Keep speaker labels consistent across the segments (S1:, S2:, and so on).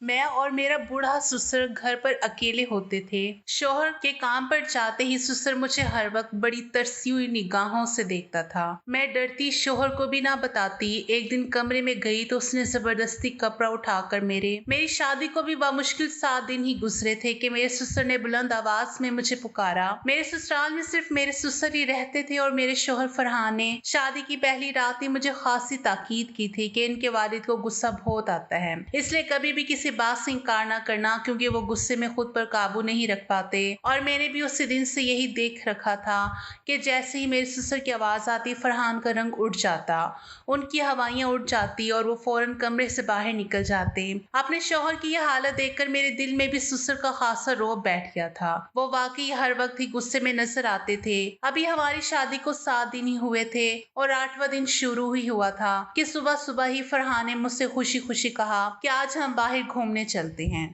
S1: मैं और मेरा बूढ़ा ससुर घर पर अकेले होते थे। शौहर के काम पर जाते ही ससुर मुझे हर वक्त बड़ी तरसी हुई निगाहों से देखता था। मैं डरती शौहर को भी ना बताती। एक दिन कमरे में गई तो उसने जबरदस्ती कपड़ा उठाकर मेरी शादी को भी बामुश्किल 7 दिन ही गुजरे थे कि मेरे ससुर ने बुलंद आवाज में मुझे पुकारा। मेरे ससुराल में सिर्फ मेरे ससुर ही रहते थे और मेरे शौहर फरहान ने शादी की पहली रात ही मुझे खासी ताकीद की थी कि इनके वालिद को गुस्सा बहुत आता है, इसलिए कभी भी किसी बात से इनकार ना करना, क्योंकि वो गुस्से में खुद पर काबू नहीं रख पाते। और मैंने भी उसी दिन से यही देख रखा था कि जैसे ही मेरे ससुर की आवाज आती फरहान का रंग उड़ जाता, उनकी हवाइयां उड़ जाती और वो फौरन कमरे से बाहर निकल जाते। अपने शौहर की यह हालत देखकर मेरे दिल में भी ससुर का खासा रौब बैठ गया था। वो वाकई हर वक्त ही गुस्से में नजर आते थे। अभी हमारी शादी को 7 दिन ही हुए थे और 8वां दिन शुरू ही हुआ था कि सुबह सुबह ही फरहान ने मुझसे खुशी खुशी कहा कि आज हम बाहर घूमने चलते हैं।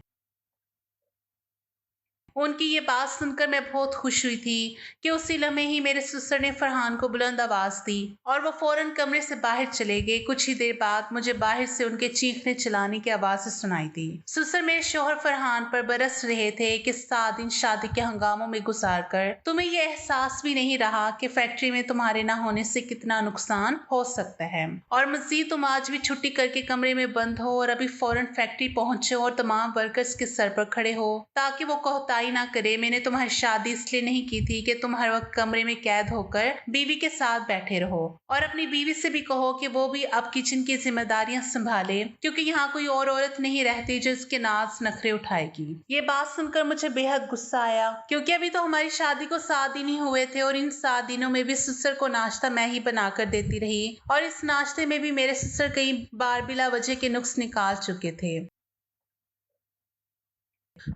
S1: उनकी ये बात सुनकर मैं बहुत खुश हुई थी कि उसी लम्हे ही मेरे ससुर ने फरहान को बुलंद आवाज दी और वो फौरन कमरे से बाहर चले गए। कुछ ही देर बाद मुझे बाहर से उनके चीखने चिल्लाने की आवाज सुनाई दी। ससुर मेरे शौहर फरहान पर बरस रहे थे कि 7 दिन शादी के हंगामों में गुजार कर तुम्हें ये एहसास भी नहीं रहा कि फैक्ट्री में तुम्हारे ना होने से कितना नुकसान हो सकता है, और मजीद तुम आज भी छुट्टी करके कमरे में बंद हो और अभी फौरन फैक्ट्री पहुंचो और तमाम वर्कर्स के सर पर खड़े हो ताकि वो कोताही ना करे। मैंने तुम्हारी शादी इसलिए नहीं की थी कि तुम हर वक्त कमरे में कैद होकर बीवी के साथ बैठे रहो, और अपनी बीवी से भी कहो कि वो भी अब किचन की जिम्मेदारियां संभाले, क्योंकि यहाँ कोई और औरत नहीं रहती जो इसके नाज नखरे उठाएगी। ये बात सुनकर मुझे बेहद गुस्सा आया, क्योंकि अभी तो हमारी शादी को 7 दिन ही हुए थे और इन 7 दिनों में भी ससुर को नाश्ता मैं ही बनाकर देती रही, और इस नाश्ते में भी मेरे ससुर कई बार बिला वजह के नुक्स निकाल चुके थे।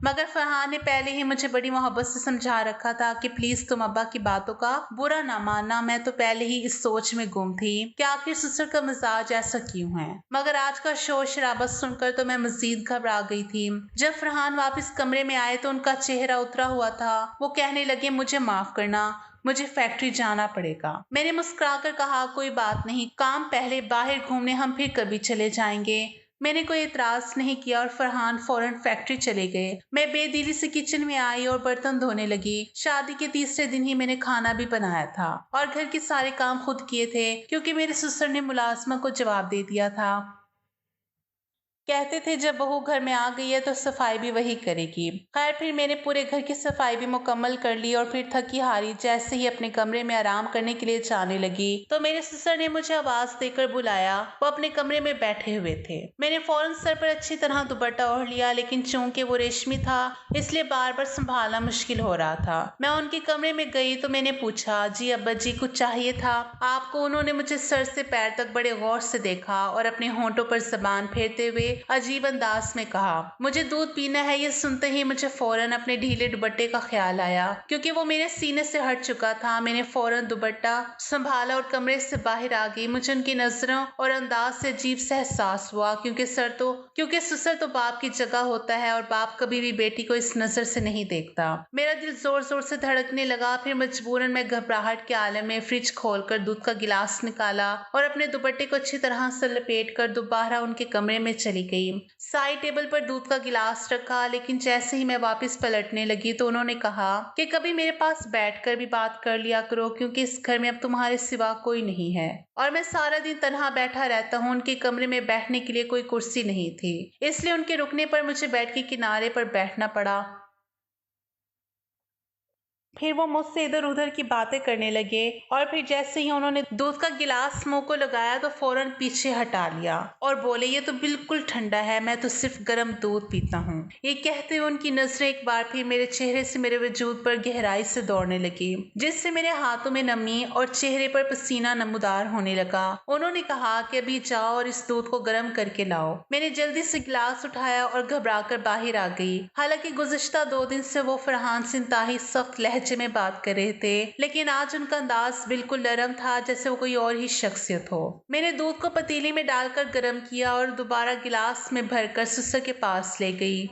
S1: मगर फरहान ने पहले ही मुझे बड़ी मोहब्बत से समझा रखा था कि प्लीज तुम अब्बा की बातों का बुरा ना मानना। मैं तो पहले ही इस सोच में गुम थी कि आखिर ससुर का मिजाज ऐसा क्यों है। मगर आज का शोर शराबा सुनकर तो मैं मजीद घबरा गई थी। जब फरहान वापस कमरे में आए तो उनका चेहरा उतरा हुआ था। वो कहने लगे, मुझे माफ करना, मुझे फैक्ट्री जाना पड़ेगा। मैंने मुस्कुराकर कहा, कोई बात नहीं, काम पहले, बाहर घूमने हम फिर कभी चले जाएंगे। मैंने कोई इतराज नहीं किया और फरहान फौरन फैक्ट्री चले गए। मैं बेदिली से किचन में आई और बर्तन धोने लगी। शादी के तीसरे दिन ही मैंने खाना भी बनाया था और घर के सारे काम खुद किए थे, क्योंकि मेरे ससुर ने मुलाजमा को जवाब दे दिया था। कहते थे जब बहू घर में आ गई है तो सफाई भी वही करेगी। खैर फिर मैंने पूरे घर की सफाई भी मुकम्मल कर ली और फिर थकी हारी जैसे ही अपने कमरे में आराम करने के लिए जाने लगी तो मेरे ससुर ने मुझे आवाज देकर बुलाया। वो अपने कमरे में बैठे हुए थे। मैंने फौरन सर पर अच्छी तरह दुपट्टा ओढ़ लिया, लेकिन चूंकि वो रेशमी था इसलिए बार बार संभालना मुश्किल हो रहा था। मैं उनके कमरे में गई तो मैंने पूछा, जी अब्बा जी कुछ चाहिए था आपको? उन्होंने मुझे सर से पैर तक बड़े गौर से देखा और अपने होंठों पर जबान फेरते हुए अजीब अंदाज में कहा, मुझे दूध पीना है। ये सुनते ही मुझे फौरन अपने ढीले दुपट्टे का ख्याल आया, क्योंकि वो मेरे सीने से हट चुका था। मैंने फौरन दुपट्टा संभाला और कमरे से बाहर आ गई। मुझे उनकी नजरों और अंदाज से अजीब सा एहसास हुआ, क्योंकि ससुर तो बाप की जगह होता है और बाप कभी भी बेटी को इस नजर से नहीं देखता। मेरा दिल जोर जोर से धड़कने लगा। फिर मजबूरन मैं घबराहट के आलम में फ्रिज खोलकर दूध का गिलास निकाला और अपने दुपट्टे को अच्छी तरह से लपेट कर दोबारा उनके कमरे में चली गई। साइड टेबल पर दूध का गिलास रखा, लेकिन जैसे ही मैं वापस पलटने लगी तो उन्होंने कहा कि कभी मेरे पास बैठकर भी बात कर लिया करो, क्योंकि इस घर में अब तुम्हारे सिवा कोई नहीं है और मैं सारा दिन तन्हा बैठा रहता हूँ। उनके कमरे में बैठने के लिए कोई कुर्सी नहीं थी, इसलिए उनके रुकने पर मुझे बेड के किनारे पर बैठना पड़ा। फिर वो मुझसे इधर उधर की बातें करने लगे और फिर जैसे ही उन्होंने दूध का गिलास मुंह को लगाया तो फौरन पीछे हटा लिया और बोले, ये तो बिल्कुल ठंडा है, मैं तो सिर्फ गर्म दूध पीता हूँ। ये कहते हुए उनकी नजरें एक बार फिर मेरे चेहरे से मेरे वजूद पर गहराई से दौड़ने लगी, जिससे मेरे हाथों में नमी और चेहरे पर पसीना नमूदार होने लगा। उन्होंने कहा कि अभी जाओ और इस दूध को गर्म करके लाओ। मैंने जल्दी से गिलास उठाया और घबरा कर बाहर आ गई। हालांकि गुज़िश्ता 2 दिन से वो फरहान से इंतहाई सख्त लहजे में बात कर रहे थे, लेकिन आज उनका अंदाज बिल्कुल नरम था, जैसे वो कोई और ही शख्सियत हो। मैंने दूध को पतीली में डालकर गर्म किया और दोबारा गिलास में भरकर ससुर के पास ले गई।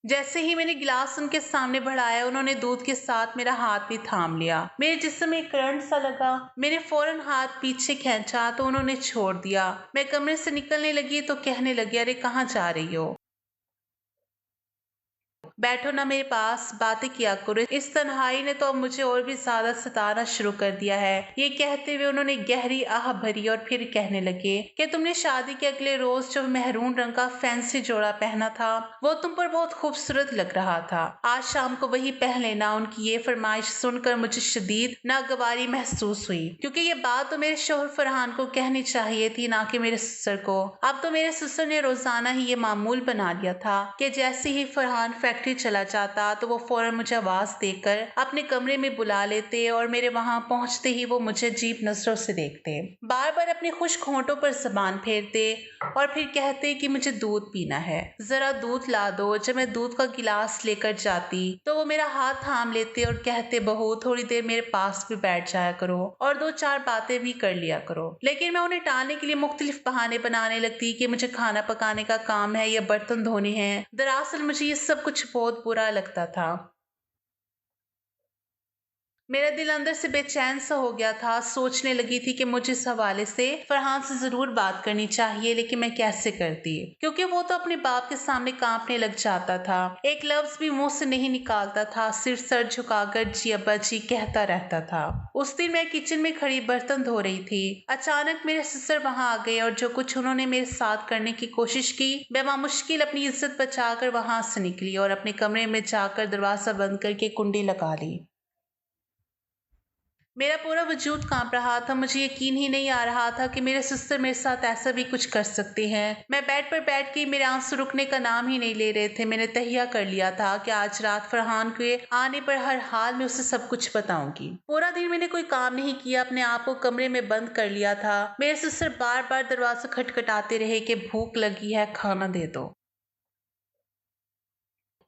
S1: जैसे ही मैंने गिलास उनके सामने बढ़ाया, उन्होंने दूध के साथ मेरा हाथ भी थाम लिया। मेरे जिस्म में करंट सा लगा। मैंने फौरन हाथ पीछे खींचा तो उन्होंने छोड़ दिया। मैं कमरे से निकलने लगी तो कहने लगी, अरे कहाँ जा रही हो? बैठो ना मेरे पास, बातें किया करो। इस तन्हाई ने तो अब मुझे और भी ज्यादा सताना शुरू कर दिया है। ये कहते हुए उन्होंने गहरी आह भरी और फिर कहने लगे कि तुमने शादी के अगले रोज जो मेहरून रंग का फैंसी जोड़ा पहना था, वो तुम पर बहुत खूबसूरत लग रहा था। आज शाम को वही पहन लेना। उनकी ये फरमाइश सुनकर मुझे शदीद नागवारी महसूस हुई, क्योंकि ये बात तो मेरे शोहर फरहान को कहनी चाहिए थी, ना कि मेरे ससुर को। अब तो मेरे ससुर ने रोजाना ही ये मामूल बना लिया था कि जैसे ही फरहान फैक्ट्री चला जाता तो वो फौरन मुझे आवाज देकर अपने कमरे में बुला लेते और मेरे वहां पहुंचते ही वो मुझे अजीब नजरों से देखते, बार बार अपने खुश्क होंठों पर जबान फेरते और फिर कहते कि मुझे दूध पीना है, जरा दूध ला दो। जब मैं दूध का गिलास लेकर जाती तो वो मेरा हाथ थाम लेते और कहते, बहू थोड़ी देर मेरे पास भी बैठ जाया करो और दो चार बातें भी कर लिया करो। लेकिन मैं उन्हें टालने के लिए मुख्तलिफ बहाने बनाने लगती कि मुझे खाना पकाने का काम है या बर्तन धोने हैं। दरअसल मुझे ये सब कुछ बहुत बुरा लगता था। मेरा दिल अंदर से बेचैन सा हो गया था। सोचने लगी थी कि मुझे इस हवाले से फरहान से जरूर बात करनी चाहिए, लेकिन मैं कैसे करती, क्योंकि वो तो अपने बाप के सामने कांपने लग जाता था। एक लफ्ज भी मुंह से नहीं निकालता था, सिर्फ सर झुकाकर जी अब्बा जी कहता रहता था। उस दिन मैं किचन में खड़ी बर्तन धो रही थी। अचानक मेरे ससुर वहां आ गए और जो कुछ उन्होंने मेरे साथ करने की कोशिश की, मैं मुश्किल अपनी इज्जत बचाकर वहां से निकली और अपने कमरे में जाकर दरवाजा बंद करके कुंडी लगा ली। मेरा पूरा वजूद कांप रहा था। मुझे यकीन ही नहीं आ रहा था कि मेरे सिस्टर मेरे साथ ऐसा भी कुछ कर सकते हैं। मैं बेड पर बैठ के मेरे आंसू रुकने का नाम ही नहीं ले रहे थे। मैंने तहिया कर लिया था कि आज रात फरहान के आने पर हर हाल में उसे सब कुछ बताऊंगी। पूरा दिन मैंने कोई काम नहीं किया, अपने आप को कमरे में बंद कर लिया था। मेरे सिस्टर बार बार दरवाजा खटखटाते रहे कि भूख लगी है, खाना दे दो,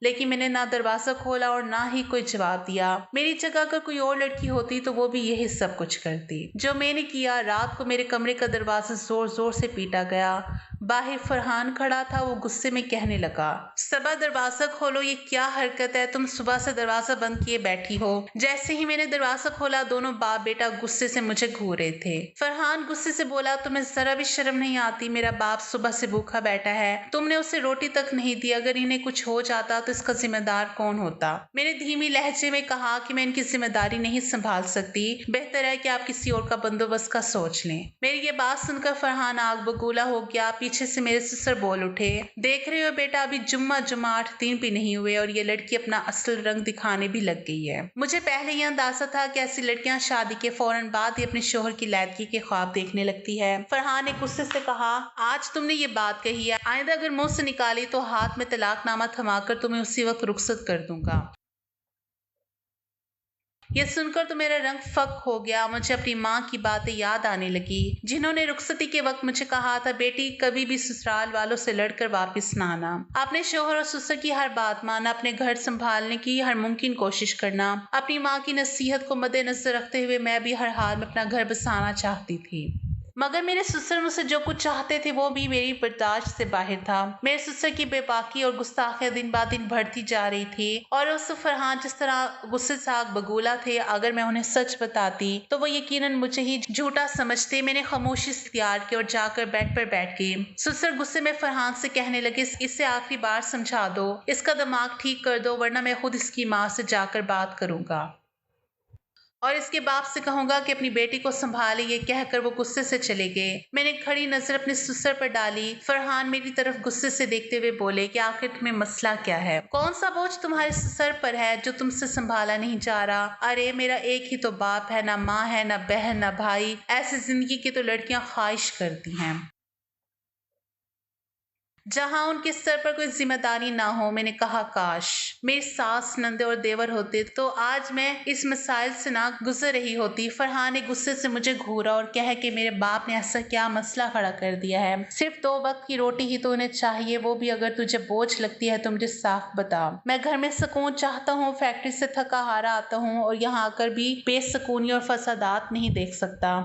S1: लेकिन मैंने ना दरवाजा खोला और ना ही कोई जवाब दिया। मेरी जगह अगर कोई और लड़की होती तो वो भी यही सब कुछ करती जो मैंने किया। रात को मेरे कमरे का दरवाजा जोर जोर से पीटा गया। बाहर फरहान खड़ा था। वो गुस्से में कहने लगा, सबा दरवाजा खोलो, ये क्या हरकत है? तुम सुबह से दरवाजा बंद किए बैठी हो। जैसे ही मैंने दरवाजा खोला, दोनों बाप बेटा गुस्से से मुझे घूर रहे थे। फरहान गुस्से से बोला, तुम्हें जरा भी शर्म नहीं आती? मेरा बाप सुबह से भूखा बैठा है, तुमने उसे रोटी तक नहीं दी। अगर इन्हें कुछ हो जाता तो इसका जिम्मेदार कौन होता? मैंने धीमी लहजे में कहा कि मैं इनकी जिम्मेदारी नहीं संभाल सकती, बेहतर है कि आप किसी और का बंदोबस्त का सोच लें। मेरी ये बात सुनकर फरहान आग बगूला हो गया। पीछे से मेरे ससुर बोल उठे, देख रहे हो बेटा, अभी जुम्मा 8 दिन भी नहीं हुए और ये लड़की अपना असल रंग दिखाने भी लग गई है। मुझे पहले ही अंदाजा था कि ऐसी लड़कियां शादी के फौरन बाद ही अपने शोहर की लैदगी के ख्वाब देखने लगती है। फरहान ने गुस्से से कहा, आज तुमने ये बात कही है, आइंदा अगर मुंह से निकाली तो हाथ में तलाकनामा थमाकर तुम्हें उसी वक्त रुखसत कर दूंगा। ये सुनकर तो मेरा रंग फक हो गया। मुझे अपनी माँ की बातें याद आने लगी, जिन्होंने रुखसती के वक्त मुझे कहा था, बेटी कभी भी ससुराल वालों से लड़कर वापस ना आना, अपने शोहर और ससुर की हर बात मानना, अपने घर संभालने की हर मुमकिन कोशिश करना। अपनी माँ की नसीहत को मद्देनजर रखते हुए मैं भी हर हाल में अपना घर बसाना चाहती थी, मगर मेरे ससुर मुझसे जो कुछ चाहते थे वो भी मेरी बर्दाश्त से बाहर था। मेरे ससुर की बेबाकी और गुस्ताखियां दिन ब दिन बढ़ती जा रही थी और उस फरहान जिस तरह गुस्से से आग बगूला थे, अगर मैं उन्हें सच बताती तो वो यकीनन मुझे ही झूठा समझते। मैंने खामोशी इख्तियार की और जाकर बेड पर बैठ गई। ससुर गुस्से में फरहान से कहने लगे, इसे आखिरी बार समझा दो, इसका दिमाग ठीक कर दो, वरना मैं खुद इसकी माँ से जाकर बात करूंगा और इसके बाप से कहूंगा कि अपनी बेटी को संभाले। ये कहकर वो गुस्से से चले गए। मैंने खड़ी नजर अपने ससुर पर डाली। फरहान मेरी तरफ गुस्से से देखते हुए बोले कि आखिर तुम्हें मसला क्या है? कौन सा बोझ तुम्हारे सर पर है जो तुमसे संभाला नहीं जा रहा? अरे मेरा एक ही तो बाप है, ना माँ है, ना बहन, ना भाई। ऐसी जिंदगी की तो लड़कियां ख्वाहिश करती हैं जहां उनके सर पर कोई जिम्मेदारी ना हो। मैंने कहा, काश मेरी सास, नंदे और देवर होते तो आज मैं इस मसाइल से ना गुजर रही होती। फरहान ने गुस्से से मुझे घूरा और कह कि मेरे बाप ने ऐसा क्या मसला खड़ा कर दिया है? सिर्फ 2 वक्त की रोटी ही तो उन्हें चाहिए, वो भी अगर तुझे बोझ लगती है तो मुझे साफ बता। मैं घर में सुकून चाहता हूँ, फैक्ट्री से थका हारा आता हूँ और यहाँ आकर भी बेसुकूनी और फसादात नहीं देख सकता।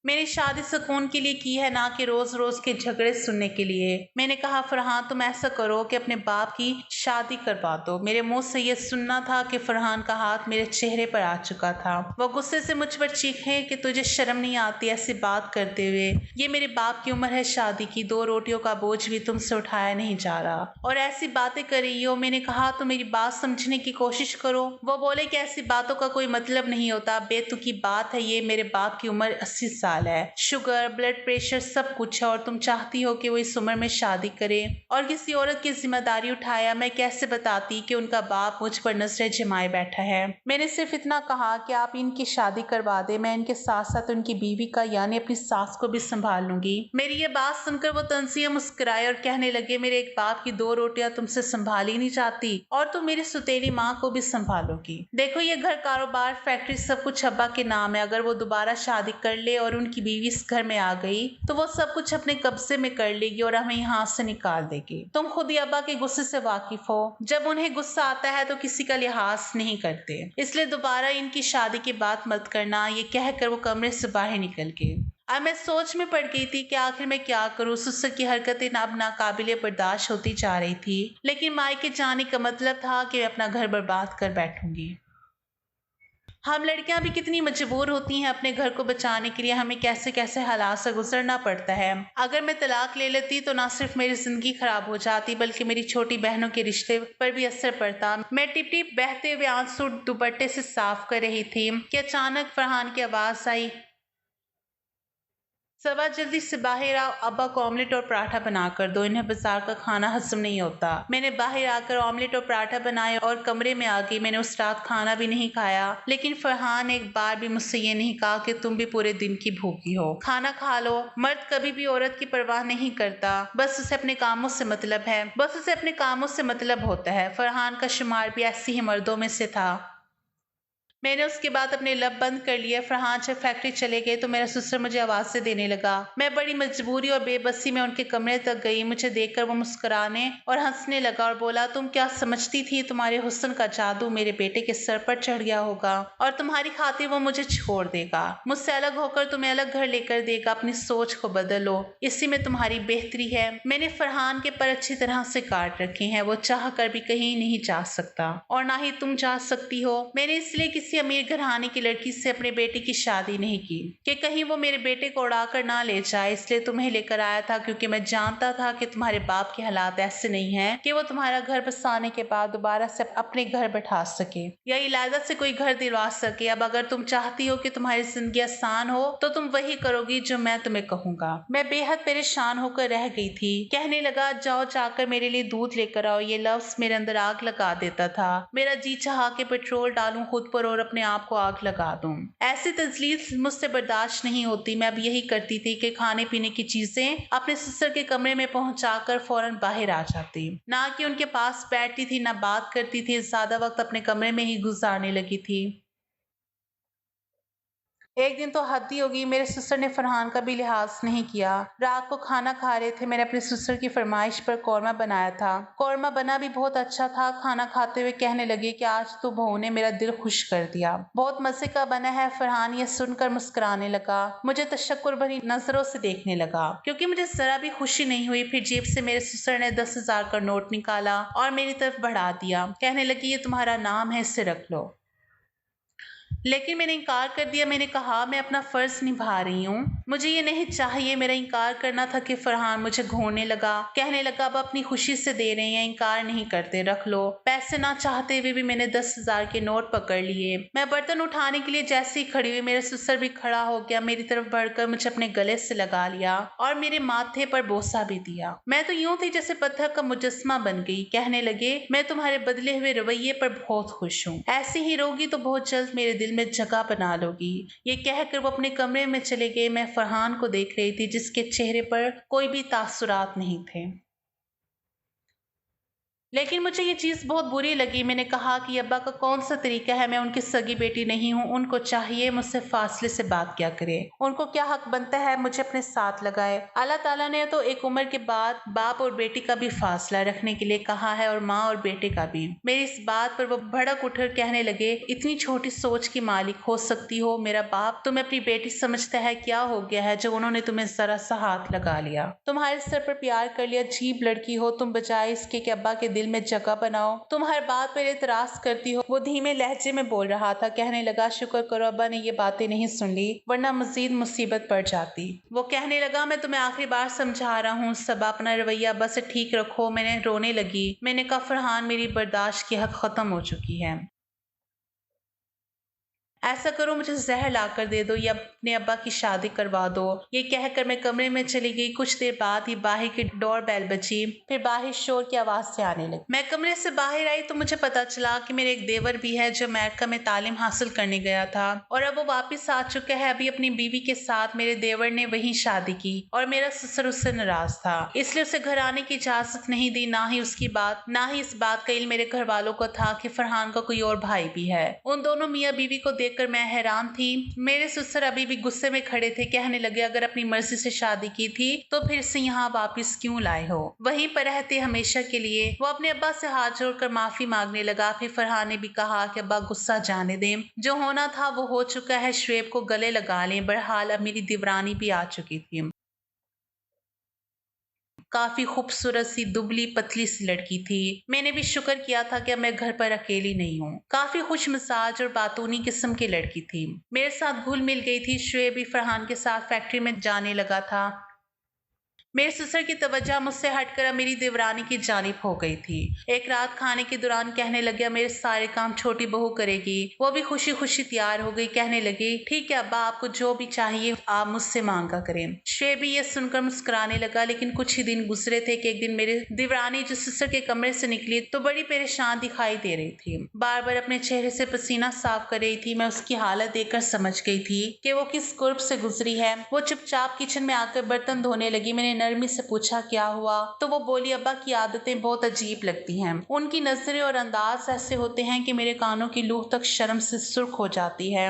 S1: मैंने शादी सुकून के लिए की है, ना कि रोज रोज के झगड़े सुनने के लिए। मैंने कहा, फरहान तुम ऐसा करो कि अपने बाप की शादी करवा दो। मेरे मुंह से ये सुनना था कि फरहान का हाथ मेरे चेहरे पर आ चुका था। वो गुस्से से मुझ पर चीखे कि तुझे शर्म नहीं आती ऐसी बात करते हुए। ये मेरे बाप की उम्र है शादी की, 2 रोटियों का बोझ भी तुमसे उठाया नहीं जा रहा और ऐसी बातें कर रही हो। मैंने कहा, तो मेरी बात समझने की कोशिश करो। वो बोले कि ऐसी बातों का कोई मतलब नहीं होता, बेतुकी बात है ये। मेरे बाप की उम्र 80 साल है, शुगर ब्लड प्रेशर सब कुछ है, और तुम चाहती हो कि वो इस उम्र में शादी करे और किसी औरत की जिम्मेदारी उठाया। मैं कैसे बताती कि उनका बाप मुझ पर नजरें जमाए बैठा है। मैंने सिर्फ इतना कहा कि आप इनकी शादी करवा दे, मैं इनके साथ साथ उनकी बीवी का यानी अपनी सास को भी संभाल लूंगी। मेरी ये बात सुनकर वो तंजिया मुस्कुराए और कहने लगे, मेरे एक बाप की 2 रोटियां तुमसे संभाल ही नहीं जाती और तुम मेरी सुतेली माँ को भी संभालोगी। देखो, ये घर, कारोबार, फैक्ट्री सब कुछ अब्बा के नाम है। अगर वो दोबारा शादी कर ले और उनकी बीवी इस घर में आ गई तो वो सब कुछ अपने कब्जे में कर लेगी और हमें यहाँ से निकाल देगी। तुम खुद ही अब्बा के गुस्से से वाकिफ हो। जब उन्हें गुस्सा आता है तो किसी का लिहाज नहीं करते, इसलिए दोबारा इनकी शादी की बात मत करना। ये कहकर वो कमरे से बाहर निकल गए। अब मैं सोच में पड़ गई थी कि आखिर मैं क्या करूं। ससुर की हरकतें अब नाकाबिले बर्दाश्त होती जा रही थी, लेकिन मायके जाने का मतलब था कि मैं अपना घर बर्बाद कर बैठूंगी। हम लड़कियां भी कितनी मजबूर होती हैं अपने घर को बचाने के लिए। हमें कैसे कैसे हालात से गुजरना पड़ता है। अगर मैं तलाक ले लेती तो ना सिर्फ मेरी जिंदगी खराब हो जाती बल्कि मेरी छोटी बहनों के रिश्ते पर भी असर पड़ता। मैं टिप टिप बहते हुए आंसू दुपट्टे से साफ कर रही थी कि अचानक फरहान की आवाज आई, सबा जल्दी से बाहर आओ, अब्बा को ऑमलेट और पराठा बना कर दो, इन्हें बाजार का खाना हजम नहीं होता। मैंने बाहर आकर ऑमलेट और पराठा बनाए और कमरे में आ गई। मैंने उस रात खाना भी नहीं खाया, लेकिन फरहान एक बार भी मुझसे ये नहीं कहा कि तुम भी पूरे दिन की भूखी हो, खाना खा लो। मर्द कभी भी औरत की परवाह नहीं करता, बस उसे अपने कामों से मतलब है, बस उसे अपने कामों से मतलब होता है। फरहान का शुमार भी ऐसी ही मर्दों में से था। मैंने उसके बाद अपने लब बंद कर लिया। फरहान जब फैक्ट्री चले गए तो मेरा ससुर मुझे आवाज़ें देने लगा। मैं बड़ी मजबूरी और बेबसी में उनके कमरे तक गई। मुझे देखकर वो मुस्कुराने और हंसने लगा और बोला, तुम क्या समझती थी तुम्हारे हुस्न का जादू मेरे बेटे के सर पर चढ़ गया होगा और तुम्हारी खातिर वो मुझे छोड़ देगा, मुझसे अलग होकर तुम्हें अलग घर लेकर देगा। अपनी सोच को बदलो, इसी में तुम्हारी बेहतरी है। मैंने फरहान के पर अच्छी तरह से काट रखे हैं। वो चाह कर भी कहीं नहीं जा सकता और ना ही तुम जा सकती हो। मैंने इसलिए किसी अमीर घराने की लड़की से अपने बेटे की शादी नहीं की कि कहीं वो मेरे बेटे को उड़ाकर ना ले जाए। इसलिए तुम्हें लेकर आया था, क्योंकि मैं जानता था कि तुम्हारे बाप के हालात ऐसे नहीं हैं कि वो तुम्हारा घर बसाने के बाद दोबारा से अपने घर बैठा सके या इलादा से कोई घर दिलवा सके। अब अगर तुम चाहती हो कि तुम्हारी जिंदगी आसान हो तो तुम वही करोगी जो मैं तुम्हें कहूंगा। मैं बेहद परेशान होकर रह गई थी। कहने लगा, जाओ जाकर मेरे लिए दूध लेकर आओ। ये लफ्ज मेरे अंदर आग लगा देता था। मेरा जी चाहा कि पेट्रोल डालूं खुद पर और अपने आप को आग लगा दूं। ऐसी तजलील मुझसे बर्दाश्त नहीं होती। मैं अब यही करती थी कि खाने पीने की चीजें अपने ससुर के कमरे में पहुंचाकर फौरन बाहर आ जाती, ना कि उनके पास बैठती थी, ना बात करती थी। ज्यादा वक्त अपने कमरे में ही गुजारने लगी थी। एक दिन तो हद ही होगी, मेरे ससुर ने फरहान का भी लिहाज नहीं किया। रात को खाना खा रहे थे। मैंने अपने ससुर की फरमाइश पर कौरमा बनाया था। कौरमा बना भी बहुत अच्छा था। खाना खाते हुए कहने लगे कि आज तो बहू ने मेरा दिल खुश कर दिया, बहुत मजे का बना है। फरहान ये सुनकर मुस्कुराने लगा, मुझे तशक्कुर भरी नजरों से देखने लगा, क्योंकि मुझे जरा भी खुशी नहीं हुई। फिर जेब से मेरे ससुर ने 10,000 का नोट निकाला और मेरी तरफ बढ़ा दिया। कहने लगी, ये तुम्हारा नाम है, इसे रख लो। लेकिन मैंने इनकार कर दिया। मैंने कहा, मैं अपना फर्ज निभा रही हूँ, मुझे ये नहीं चाहिए। मेरा इनकार करना था कि फरहान मुझे घूरने लगा। कहने लगा, अब अपनी खुशी से दे रहे हैं, इनकार नहीं करते, रख लो। पैसे ना चाहते हुए भी मैंने 10,000 के नोट पकड़ लिए। मैं बर्तन उठाने के लिए जैसे ही खड़ी हुई, मेरे ससुर भी खड़ा हो गया, मेरी तरफ बढ़कर मुझे अपने गले से लगा लिया और मेरे माथे पर बोसा भी दिया। मैं तो यूं थी जैसे पत्थर का मुजस्मा बन गई। कहने लगे, मैं तुम्हारे बदले हुए रवैये पर बहुत खुश हूँ, ऐसे ही रहोगी तो बहुत जल्द मेरे दिल में जगह बना लोगी। ये कहकर वो अपने कमरे में चले गए। मैं फरहान को देख रही थी, जिसके चेहरे पर कोई भी तासुरात नहीं थे। लेकिन मुझे ये चीज़ बहुत बुरी लगी। मैंने कहा कि अब्बा का कौन सा तरीका है, मैं उनकी सगी बेटी नहीं हूँ, उनको चाहिए मुझसे फासले से बात किया करें। उनको क्या हक बनता है मुझे अपने साथ लगाए। अल्लाह ताला ने तो एक उम्र के बाद बाप और बेटी का भी फासला रखने के लिए कहा है और माँ और बेटे का भी। मेरी इस बात पर वो भड़क उठकर कहने लगे, इतनी छोटी सोच की मालिक हो सकती हो, मेरा बाप तुम्हें अपनी बेटी समझता है, क्या हो गया है जो उन्होंने तुम्हें जरा सा हाथ लगा लिया। तुम्हारे सर पर प्यार कर लिया, अजीब लड़की हो तुम, बजाय इसके कि अब्बा के दिल में जगह बनाओ तुम हर बात पर एतराज करती हो। वो धीमे लहजे में बोल रहा था। कहने लगा, शुक्र करो अब्बा ने ये बातें नहीं सुन ली, वरना मजीद मुसीबत पड़ जाती। वो कहने लगा, मैं तुम्हें आखिरी बार समझा रहा हूँ सबा, अपना रवैया अब्बा से ठीक रखो। मैंने रोने लगी। मैंने कहा, फरहान मेरी बर्दाश्त की हद खत्म हो चुकी है। ऐसा करो, मुझे जहर लाकर दे दो या अपने अब्बा की शादी करवा दो। ये कहकर मैं कमरे में चली गई। कुछ देर बाद ही बाहर की डोर बेल बजी। फिर बाहर शोर की आवाज से आने लगी। मैं कमरे से बाहर आई तो मुझे पता चला कि मेरे एक देवर भी है जो अमेरिका में तालीम हासिल करने गया था और अब वो वापस आ चुका है। अभी अपनी बीवी के साथ मेरे देवर ने वहीं शादी की और मेरा ससुर उससे नाराज था, इसलिए उसे घर आने की इजाजत नहीं दी। ना ही इस बात का इल्म मेरे घर वालों को था कि फरहान का कोई और भाई भी है। उन दोनों मियाँ बीवी को देखकर मैं हैरान थी। मेरे ससुर अभी भी गुस्से में खड़े थे। कहने लगे, अगर अपनी मर्जी से शादी की थी तो फिर से यहाँ वापस क्यों लाए हो, वहीं पर रहते हमेशा के लिए। वो अपने अब्बा से हाथ जोड़कर माफी मांगने लगा। फिर फरहान ने भी कहा कि अब्बा गुस्सा जाने दें, जो होना था वो हो चुका है, शुएब को गले लगा लें। बहरहाल अब मेरी दीवानी भी आ चुकी थी। काफी खूबसूरत सी दुबली पतली सी लड़की थी। मैंने भी शुक्र किया था कि अब मैं घर पर अकेली नहीं हूँ। काफी खुश मिजाज और बातूनी किस्म की लड़की थी। मेरे साथ घुल मिल गई थी। शुएब भी फरहान के साथ फैक्ट्री में जाने लगा था। मेरे ससुर की तवज्जो मुझसे हटकर अब मेरी देवरानी की जानिब हो गई थी। एक रात खाने के दौरान कहने लगे, मेरे सारे काम छोटी बहू करेगी। वो भी खुशी खुशी तैयार हो गई। कहने लगी, ठीक है अब्बा, आपको जो भी चाहिए आप मुझसे मांगा करें। शुएब भी ये सुनकर मुस्कुराने लगा। लेकिन कुछ ही दिन गुजरे थे कि एक दिन मेरी देवरानी जो ससुर के कमरे से निकली तो बड़ी परेशान दिखाई दे रही थी। बार बार अपने चेहरे से पसीना साफ कर रही थी। मैं उसकी हालत देखकर समझ गई थी कि वो किस कुर्ब से गुजरी है। वो चुपचाप किचन में आकर बर्तन धोने लगी। मैंने नरमी से पूछा, क्या हुआ? तो वो बोली, अब्बा की आदतें बहुत अजीब लगती हैं। उनकी नजरें और अंदाज ऐसे होते हैं कि मेरे कानों की लूह तक शर्म से सुर्ख हो जाती है।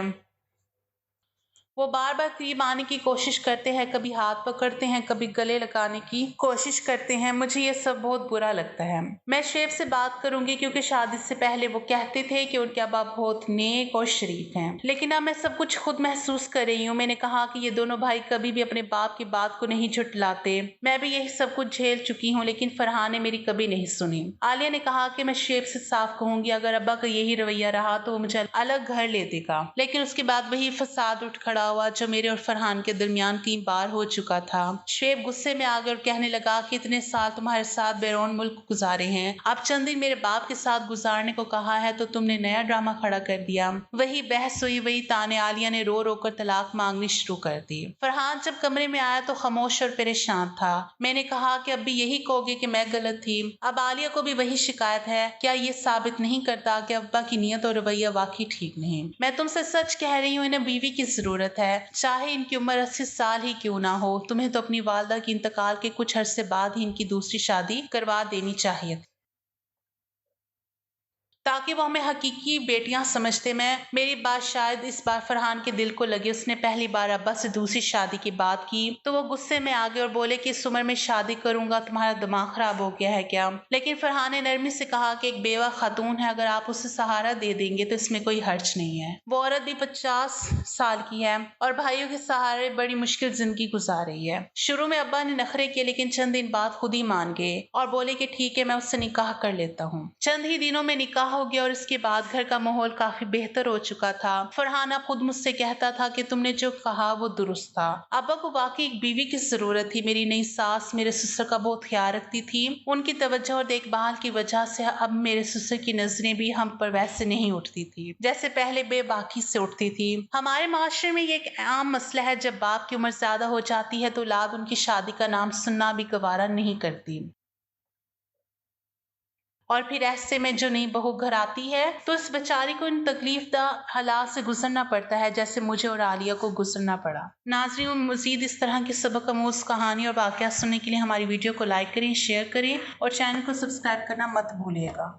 S1: वो बार बार करीब आने की कोशिश करते हैं, कभी हाथ पकड़ते हैं, कभी गले लगाने की कोशिश करते हैं। मुझे ये सब बहुत बुरा लगता है। मैं शेफ से बात करूंगी क्योंकि शादी से पहले वो कहते थे कि उनके अब्बा बहुत नेक और शरीफ हैं, लेकिन अब मैं सब कुछ खुद महसूस कर रही हूँ। मैंने कहा कि ये दोनों भाई कभी भी अपने बाप की बात को नहीं झुठलाते। मैं भी यही सब कुछ झेल चुकी हूँ, लेकिन फरहान ने मेरी कभी नहीं सुनी। आलिया ने कहा कि मैं शेफ से साफ कहूंगी, अगर अब्बा का यही रवैया रहा तो वो मुझे अलग घर ले देगा। लेकिन उसके बाद वही फसाद उठ खड़ा हुआ जो मेरे और फरहान के दरमियान 3 बार हो चुका था। शुएब गुस्से में आकर कहने लगा कि इतने साल तुम्हारे साथ बैरून मुल्क गुजारे हैं, अब चंद दिन मेरे बाप के साथ गुजारने को कहा है तो तुमने नया ड्रामा खड़ा कर दिया। वही बहस हुई, वही ताने। आलिया ने रो रो कर तलाक मांगनी शुरू कर दी। फरहान जब कमरे में आया तो खामोश और परेशान था। मैंने कहा कि अब भी यही कहोगे कि मैं गलत थी? अब आलिया को भी वही शिकायत है? क्या ये साबित नहीं करता कि अब्बा की नीयत और रवैया वाकई ठीक नहीं? मैं तुमसे सच कह रही हूँ, इन्हें बीवी की जरूरत है, चाहे इनकी उम्र 80 साल ही क्यों ना हो। तुम्हें तो अपनी वालदा की इंतकाल के कुछ अरसे बाद ही इनकी दूसरी शादी करवा देनी चाहिए ताकि वो हमें हकीकी बेटियां समझते। मैं मेरी बात शायद इस बार फरहान के दिल को लगी। उसने पहली बार अब्बा से दूसरी शादी की बात की तो वो गुस्से में आ गए और बोले कि इस उम्र में शादी करूंगा, तुम्हारा दिमाग खराब हो गया है क्या? लेकिन फरहान ने नरमी से कहा कि एक बेवा खातून है, अगर आप उसे सहारा दे देंगे तो इसमें कोई हर्ज नहीं है। वो औरत भी 50 साल की है और भाइयों के सहारे बड़ी मुश्किल जिंदगी गुजार रही है। शुरू में अब्बा ने नखरे किए, लेकिन चंद दिन बाद खुद ही मान गए और बोले कि ठीक है, मैं उससे निकाह कर लेता हूँ। चंद ही दिनों में निकाह हो गया और इसके बाद घर का माहौल काफी बेहतर हो चुका था। फरहाना खुद मुझसे कहता था कि तुमने जो कहा वो दुरुस्त था। अब्बा को वाकई एक बीवी की जरूरत थी। मेरी नई सास मेरे ससुर का बहुत ख्याल रखती थी। उनकी तवज्जो और देखभाल की वजह से अब मेरे ससुर की नजरें भी हम पर वैसे नहीं उठती थी जैसे पहले बेबाकी से उठती थी। हमारे माशरे में ये एक आम मसला है, जब बाप की उम्र ज्यादा हो जाती है तो औलाद उनकी शादी का नाम सुनना भी गवारा नहीं करती। और फिर ऐसे में जो नई बहू घर आती है तो इस बेचारी को इन तकलीफ दा हालात से गुजरना पड़ता है जैसे मुझे और आलिया को गुजरना पड़ा। नाज़रीन, मज़ीद इस तरह की सबक आमूज़ कहानी और वाक़यात सुनने के लिए हमारी वीडियो को लाइक करें, शेयर करें और चैनल को सब्सक्राइब करना मत भूलिएगा।